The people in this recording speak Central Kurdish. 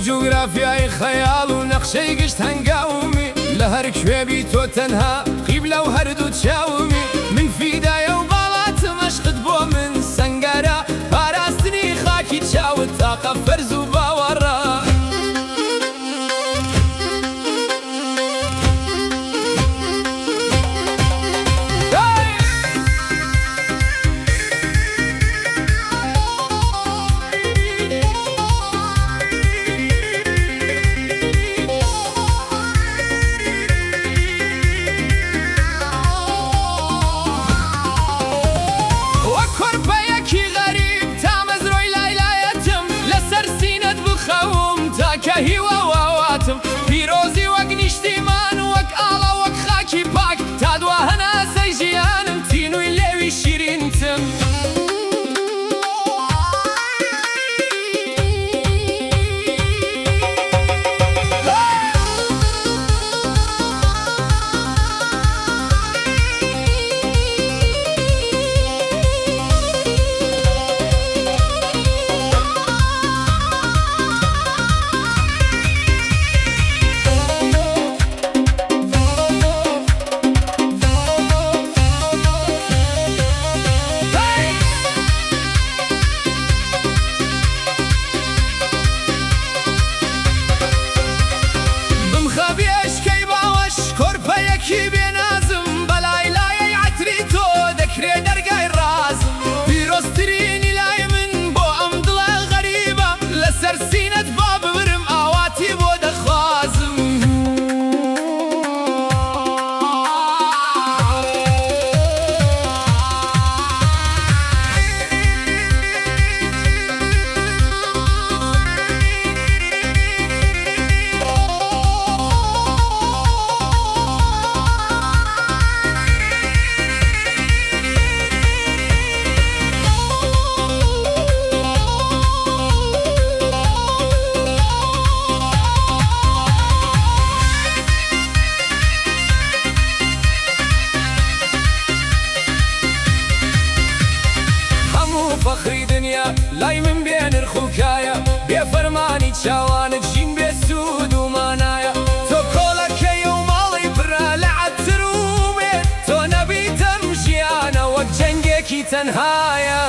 جغرافیای خەیاڵ و نەخشەی گشت هەنگاومی لە هەر کوێبی تۆ تەنها قیبلە و هەردوو چاومی من فیدایە و باڵاتم عەشقت بۆ من سەنگارە پاراستنی خاکی چاوت تاقە فەرز و باوەڕە پیرۆزی وەک نیشتیمان وەک ئاڵە وەک خاکی پاک تا دوا هەناسەی ژیانم تینووی لێوی شیرینتم کی بێنازم بەلای لایەی عەتری تۆ دەکرێ دەرگای ڕازم پیرۆزترینی لای من بۆ ئەم دڵە غەریبە لەسەر سینەت با ببرم ئاواتی بۆ دەخوازم فەخری دنیا لای من بێ نرخ و کایە بێ فەرمانی چاوانت ژین بێ سوود و مانایە تۆ کۆڵەکەی و ماڵی برا لە عەتر و بێت تۆ نەبیتەم ژیانە وەک جەنگێکی تەنهایە